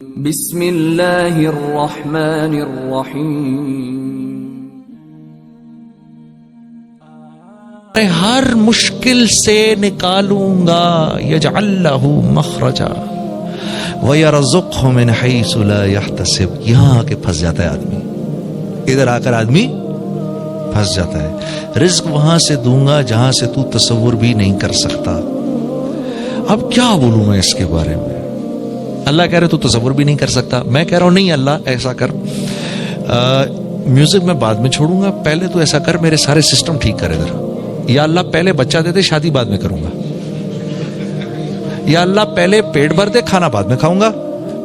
بسم اللہ الرحمن الرحیم۔ میں ہر مشکل سے نکالوں گا یجعل لہ مخرجا ویرزقہ من حیث لا یحتسب۔ یہاں آ کے پھنس جاتا ہے آدمی، ادھر آ کر آدمی پھنس جاتا ہے۔ رزق وہاں سے دوں گا جہاں سے تو تصور بھی نہیں کر سکتا۔ اب کیا بولوں میں اس کے بارے میں؟ اللہ کہہ رہے تو تصور بھی نہیں کر سکتا، میں کہہ رہا ہوں نہیں اللہ ایسا کر، میوزک میں بعد میں چھوڑوں گا، پہلے تو ایسا کر میرے سارے سسٹم ٹھیک کر ادھر۔ یا اللہ پہلے بچہ دے دے، شادی بعد میں کروں گا۔ یا اللہ پہلے پیٹ بھر دے، کھانا بعد میں کھاؤں گا،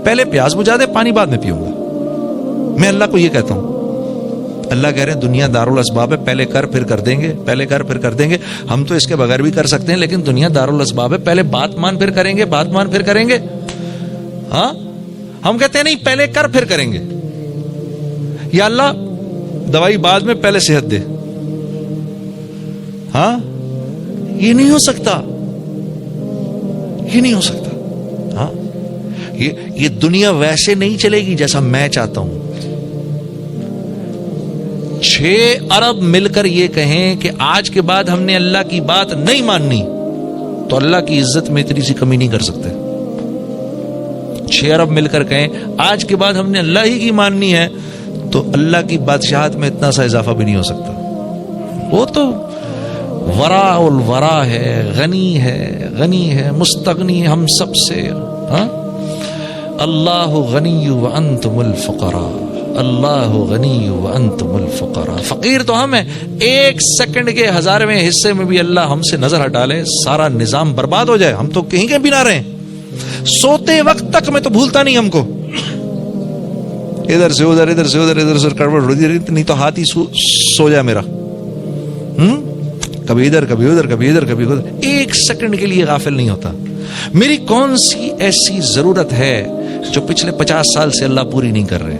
پہلے پیاس بجھا دے، پانی بعد میں پیوں گا۔ میں اللہ کو یہ کہتا ہوں۔ اللہ کہہ رہے ہیں دنیا دارالاسباب ہے، پہلے کر پھر کر دیں گے، پہلے کر پھر کر دیں گے۔ ہم تو اس کے بغیر بھی کر سکتے ہیں، لیکن دنیا دارالاسباب ہے، پہلے بات مان پھر کریں گے، بات مان پھر کریں گے۔ ہاں ہم کہتے ہیں نہیں پہلے کر پھر کریں گے۔ یا اللہ دوائی بعد میں، پہلے صحت دے۔ ہاں یہ نہیں ہو سکتا، یہ نہیں ہو سکتا۔ ہاں یہ دنیا ویسے نہیں چلے گی جیسا میں چاہتا ہوں۔ 6 ارب مل کر یہ کہیں کہ آج کے بعد ہم نے اللہ کی بات نہیں ماننی، تو اللہ کی عزت میں اتنی سی کمی نہیں کر سکتے۔ 6 ارب مل کر کہیں آج کے بعد ہم نے اللہ ہی کی ماننی ہے، تو اللہ کی بادشاہت میں اتنا سا اضافہ بھی نہیں ہو سکتا۔ وہ تو وراء الورا ہے، غنی ہے، مستغنی ہم سب سے۔ ہاں اللہ غنی وانتم الفقراء، اللہ غنی وانتم الفقراء۔ فقیر تو ہم ہیں، 1 سیکنڈ کے 1000ویں حصے میں بھی اللہ ہم سے نظر ہٹا لے، سارا نظام برباد ہو جائے، ہم تو کہیں بھی نہ رہیں۔ سوتے وقت تک میں تو بھولتا نہیں ہم کو، ادھر سے ادھر، ادھر سے ادھر، ادھر سے کڑوڑ، نہیں تو ہاتھ ہی سو جائے میرا۔ کبھی ادھر کبھی ادھر، کبھی ادھر کبھی ادھر، 1 سیکنڈ کے لیے غافل نہیں ہوتا۔ میری کون سی ایسی ضرورت ہے جو پچھلے 50 سال سے اللہ پوری نہیں کر رہے؟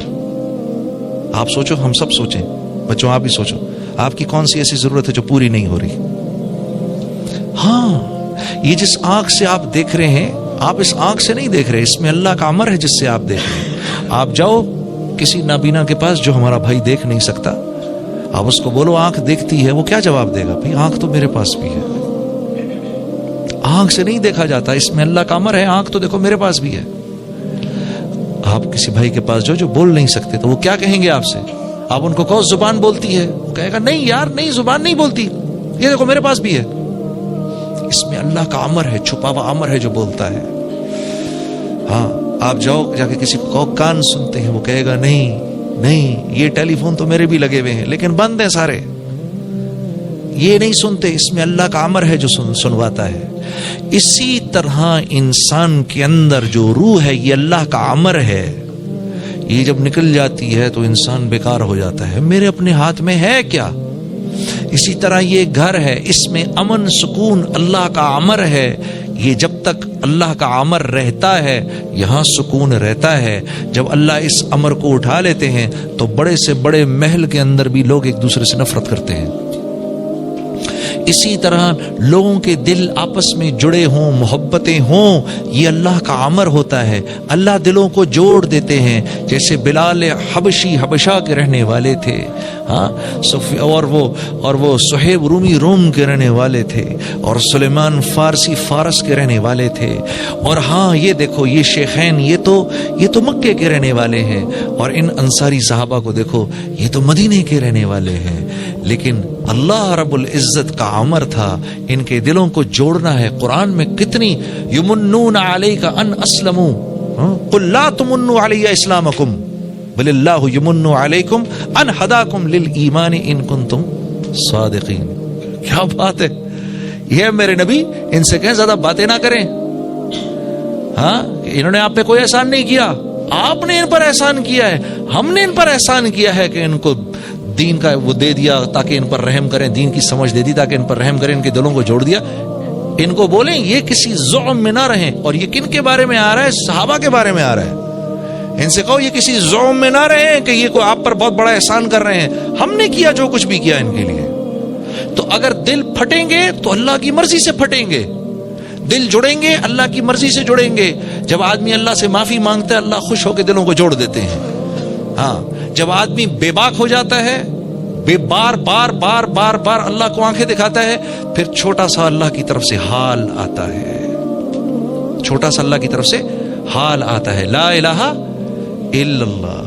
آپ سوچو، ہم سب سوچیں، بچوں آپ بھی سوچو، آپ کی کون سی ایسی ضرورت ہے جو پوری نہیں ہو رہی؟ ہاں یہ جس آنکھ سے آپ دیکھ رہے ہیں، آپ اس آنکھ سے نہیں دیکھ رہے، اس میں اللہ کا امر ہے جس سے آپ دیکھ رہے ہیں۔ آپ جاؤ کسی نابینا کے پاس جو ہمارا بھائی دیکھ نہیں سکتا، آپ اس کو بولو آنکھ دیکھتی ہے، وہ کیا جواب دے گا؟ بھائی آنکھ تو میرے پاس بھی ہے، آنکھ سے نہیں دیکھا جاتا، اس میں اللہ کا امر ہے، آنکھ تو دیکھو میرے پاس بھی ہے۔ آپ کسی بھائی کے پاس جو بول نہیں سکتے، تو وہ کیا کہیں گے آپ سے؟ آپ ان کو کہو زبان بولتی ہے، وہ کہے گا نہیں یار نہیں، زبان نہیں بولتی، یہ دیکھو میرے پاس بھی ہے۔ اس میں اللہ کا امر ہے، چھپا ہوا امر ہے جو بولتا ہے۔ ہاں آپ جاؤ جا کے کسی کو کان سنتے ہیں، وہ کہے گا نہیں یہ ٹیلی فون تو میرے بھی لگے ہوئے ہیں لیکن بند ہیں سارے، یہ نہیں سنتے، اس میں اللہ کا امر ہے جو سنواتا ہے۔ اسی طرح انسان کے اندر جو روح ہے، یہ اللہ کا امر ہے، یہ جب نکل جاتی ہے تو انسان بیکار ہو جاتا ہے، میرے اپنے ہاتھ میں ہے کیا؟ اسی طرح یہ گھر ہے، اس میں امن سکون اللہ کا امر ہے، یہ جب تک اللہ کا امر رہتا ہے یہاں سکون رہتا ہے۔ جب اللہ اس امر کو اٹھا لیتے ہیں تو بڑے سے بڑے محل کے اندر بھی لوگ ایک دوسرے سے نفرت کرتے ہیں۔ اسی طرح لوگوں کے دل آپس میں جڑے ہوں، محبتیں ہوں، یہ اللہ کا امر ہوتا ہے۔ اللہ دلوں کو جوڑ دیتے ہیں، جیسے بلال حبشی حبشہ کے رہنے والے تھے، ہاں اور وہ صہیب رومی روم کے رہنے والے تھے، اور سلیمان فارسی فارس کے رہنے والے تھے، اور ہاں یہ دیکھو یہ شیخین یہ تو مکے کے رہنے والے ہیں، اور ان انصاری صحابہ کو دیکھو یہ تو مدینے کے رہنے والے ہیں۔ لیکن اللہ رب العزت کا امر تھا ان کے دلوں کو جوڑنا ہے۔ قرآن میں کتنی یمنون علیک ان اسلموا قل لا تمنوا علی اسلامکم بل اللہ یمن علیکم ان ہداکم للایمان ان کنتم صادقین۔ کیا بات ہے، یہ میرے نبی ان سے کہیں زیادہ باتیں نہ کریں۔ ہاں انہوں نے آپ پہ کوئی احسان نہیں کیا، آپ نے ان پر احسان کیا ہے، ہم نے ان پر احسان کیا ہے کہ ان کو دین کا وہ دے دیا تاکہ ان پر رحم کریں، دین کی سمجھ دے دی تاکہ ان پر رحم کریں، ان کے دلوں کو جوڑ دیا۔ ان کو بولیں یہ کسی زعم میں نہ رہیں، اور یہ کن کے بارے میں آ رہا ہے؟ صحابہ کے بارے میں آ رہا ہے۔ ان سے کہو یہ کسی زعم میں نہ رہیں کہ یہ کوئی آپ پر بہت بڑا احسان کر رہے ہیں، ہم نے کیا جو کچھ بھی کیا ان کے لیے۔ تو اگر دل پھٹیں گے تو اللہ کی مرضی سے پھٹیں گے، دل جڑیں گے اللہ کی مرضی سے جڑیں گے. جب آدمی اللہ سے معافی مانگتا ہے اللہ خوش ہو کے دلوں کو جوڑ دیتے ہیں. ہاں جب آدمی بے باک ہو جاتا ہے، بار بار بار بار بار اللہ کو آنکھیں دکھاتا ہے، پھر چھوٹا سا اللہ کی طرف سے حال آتا ہے، چھوٹا سا اللہ کی طرف سے حال آتا ہے. لا الہ الا اللہ.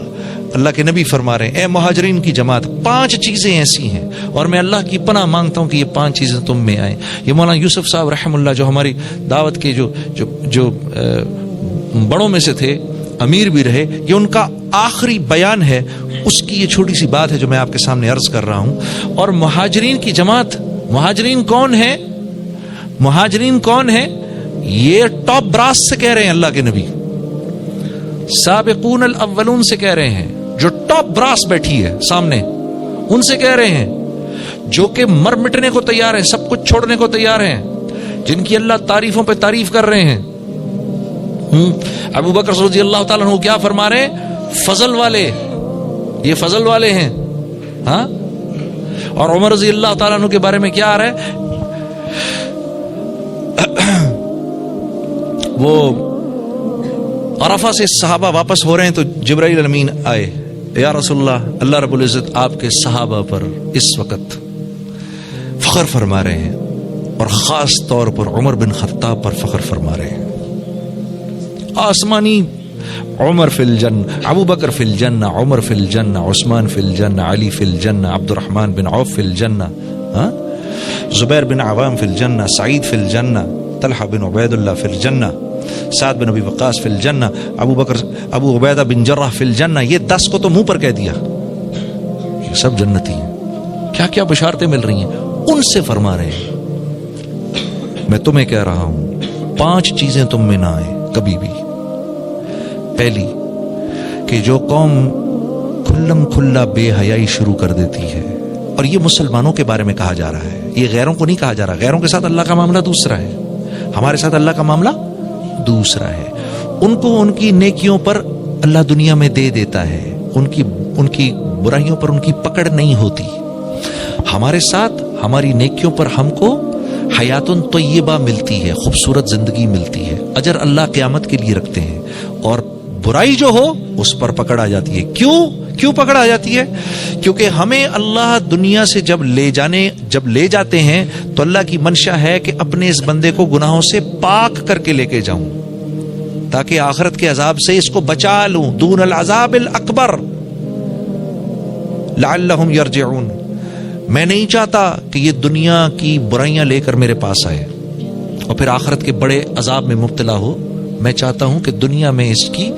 اللہ کے نبی فرما رہے ہیں اے مہاجرین کی جماعت 5 چیزیں ایسی ہیں اور میں اللہ کی پناہ مانگتا ہوں کہ یہ 5 چیزیں تم میں آئیں. یہ مولانا یوسف صاحب رحم اللہ جو ہماری دعوت کے جو بڑوں میں سے تھے، امیر بھی رہے، یہ ان کا آخری بیان ہے، اس کی یہ چھوٹی سی بات ہے جو میں آپ کے سامنے عرض کر رہا ہوں. اور مہاجرین کی جماعت، مہاجرین کون ہیں؟ مہاجرین کون ہیں؟ یہ ٹاپ براس سے کہہ رہے ہیں اللہ کے نبی، سابقون الاولون سے کہہ رہے ہیں، جو ٹاپ براس بیٹھی ہے سامنے ان سے کہہ رہے ہیں، جو کہ مر مٹنے کو تیار ہیں، سب کچھ چھوڑنے کو تیار ہیں، جن کی اللہ تعریفوں پہ تعریف کر رہے ہیں. ابو بکر رضی اللہ تعالیٰ عنہ کیا فرما رہے ہیں؟ فضل والے، یہ فضل والے ہیں. ہاں اور عمر رضی اللہ تعالیٰ عنہ کے بارے میں کیا آ رہا ہے؟ وہ عرفہ سے صحابہ واپس ہو رہے ہیں تو جبرائیل امین آئے، یا رسول اللہ، اللہ رب العزت آپ کے صحابہ پر اس وقت فخر فرما رہے ہیں اور خاص طور پر عمر بن خطاب پر فخر فرما رہے ہیں. آسمانی عمر فی الجنہ، ابو بکر فی الجنہ، عمر فی الجنہ، عثمان فی الجنہ، علی فی الجنہ، عبد الرحمن بن عوف فی الجنہ، زبیر بن عوام فی الجنہ، سعید فی الجنہ، طلحہ بن عبید اللہ فی الجنہ، سعد بن ابی وقاص فی الجنہ، ابو عبیدہ بن جرح فی الجنہ. یہ 10 کو تو منہ پر کہہ دیا، یہ سب جنتی ہیں. کیا کیا بشارتیں مل رہی ہیں، ان سے فرما رہے ہیں میں تمہیں کہہ رہا ہوں 5 چیزیں تم میں نہ آئیں کبھی بھی. پہلی کہ جو قوم کھلم کھلا بے حیائی شروع کر دیتی ہے، اور یہ مسلمانوں کے بارے میں کہا جا رہا ہے، یہ غیروں کو نہیں کہا جا رہا. غیروں کے ساتھ اللہ کا معاملہ دوسرا ہے، ہمارے ساتھ اللہ کا معاملہ دوسرا ہے. ان کو ان کی نیکیوں پر اللہ دنیا میں دے دیتا ہے، ان کی برائیوں پر ان کی پکڑ نہیں ہوتی. ہمارے ساتھ ہماری نیکیوں پر ہم کو حیات طیبہ ملتی ہے، خوبصورت زندگی ملتی ہے، اجر اللہ قیامت کے لیے رکھتے ہیں. اور برائی جو ہو اس پر پکڑ آ جاتی ہے. کیوں پکڑ آ جاتی ہے؟ کیونکہ ہمیں اللہ دنیا سے جب لے جاتے ہیں تو اللہ کی منشا ہے کہ اپنے اس بندے کو گناہوں سے پاک کر کے لے کے جاؤں تاکہ آخرت کے عذاب سے اس کو بچا لوں، دون العذاب الاکبر لعلہم یرجعون. میں نہیں چاہتا کہ یہ دنیا کی برائیاں لے کر میرے پاس آئے اور پھر آخرت کے بڑے عذاب میں مبتلا ہو. میں چاہتا ہوں کہ دنیا میں اس کی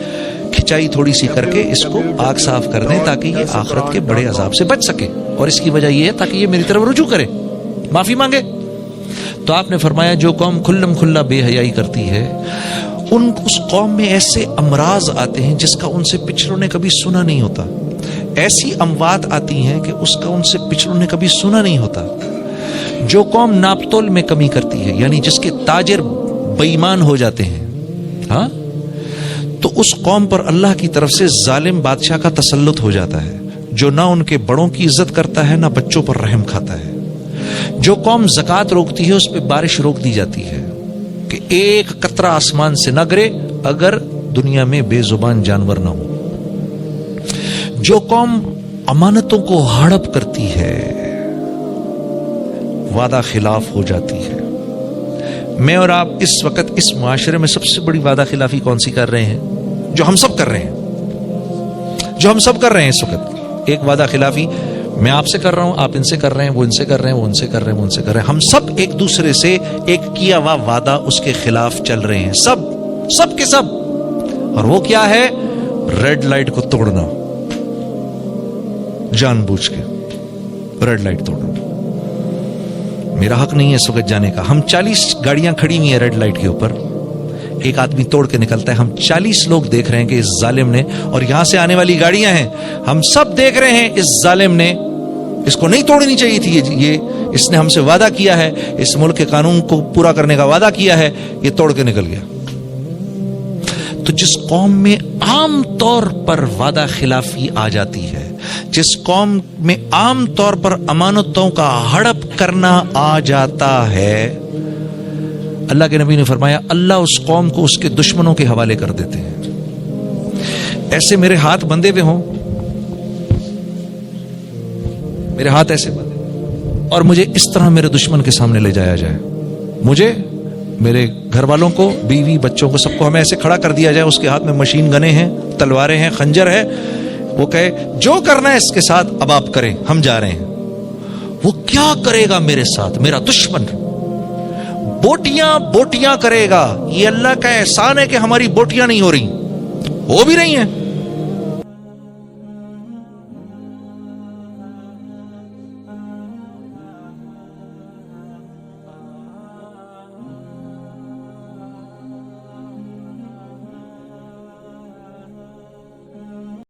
کھچائی تھوڑی سی کر کے اس کو پاک صاف کر دیں تاکہ یہ آخرت کے بڑے عذاب سے بچ سکے. اور اس کی وجہ یہ ہے تاکہ یہ میری طرف رجوع کرے، معافی مانگے. تو آپ نے فرمایا جو قوم کھلم کھلا بے حیائی کرتی ہے، اس قوم میں ایسے امراض آتے ہیں جس کا ان سے پچھلوں نے کبھی سنا نہیں ہوتا. ایسی اموات آتی ہیں کہ اس کا ان سے پچھلوں نے کبھی سنا نہیں ہوتا. جو قوم ناپتول میں کمی کرتی ہے، یعنی جس کے تاجر بے ایمان ہو جاتے ہیں، ہاں، تو اس قوم پر اللہ کی طرف سے ظالم بادشاہ کا تسلط ہو جاتا ہے جو نہ ان کے بڑوں کی عزت کرتا ہے نہ بچوں پر رحم کھاتا ہے. جو قوم زکوٰۃ روکتی ہے اس پہ بارش روک دی جاتی ہے کہ ایک قطرہ آسمان سے نہ گرے اگر دنیا میں بے زبان جانور نہ ہو. جو قوم امانتوں کو ہڑپ کرتی ہے، وعدہ خلاف ہو جاتی ہے. میں اور آپ اس وقت اس معاشرے میں سب سے بڑی وعدہ خلافی کون سی کر رہے ہیں؟ جو ہم سب کر رہے ہیں اس وقت. ایک وعدہ خلافی میں آپ سے کر رہا ہوں، آپ ان سے کر رہے ہیں، وہ ان سے کر رہے ہیں، وہ ان سے کر رہے ہیں، وہ ان سے کر رہے ہیں. ہم سب ایک دوسرے سے ایک کیا ہوا وعدہ اس کے خلاف چل رہے ہیں، سب کے سب. اور وہ کیا ہے؟ ریڈ لائٹ کو توڑنا، جان بوجھ کے ریڈ لائٹ توڑنا. میرا حق نہیں ہے اس وقت جانے کا. ہم 40 گاڑیاں کھڑی ہوئی ہیں ریڈ لائٹ کے اوپر، ایک آدمی توڑ کے نکلتا ہے. ہم 40 لوگ دیکھ رہے ہیں کہ اس ظالم نے، اور یہاں سے آنے والی گاڑیاں ہیں، ہم سب دیکھ رہے ہیں اس ظالم نے اس کو نہیں توڑنی چاہیے تھی. یہ اس نے ہم سے وعدہ کیا ہے، اس ملک کے قانون کو پورا کرنے کا وعدہ کیا ہے، یہ توڑ کے نکل گیا. تو جس قوم میں عام طور پر وعدہ خلافی آ جاتی ہے، جس قوم میں عام طور پر امانتوں کا ہڑپ کرنا آ جاتا ہے، اللہ کے نبی نے فرمایا اللہ اس قوم کو اس کے دشمنوں کے حوالے کر دیتے ہیں. ایسے میرے ہاتھ بندھے ہوئے ہوں، میرے ہاتھ ایسے بندھے اور مجھے اس طرح میرے دشمن کے سامنے لے جایا جائے، مجھے، میرے گھر والوں کو، بیوی بچوں کو، سب کو ہمیں ایسے کھڑا کر دیا جائے، اس کے ہاتھ میں مشین گنیں ہیں، تلواریں ہیں، خنجر ہے، وہ کہے جو کرنا ہے اس کے ساتھ اب آپ کریں، ہم جا رہے ہیں. وہ کیا کرے گا میرے ساتھ؟ میرا دشمن بوٹیاں کرے گا. یہ اللہ کا احسان ہے کہ ہماری بوٹیاں نہیں ہو رہی، ہو بھی رہی ہیں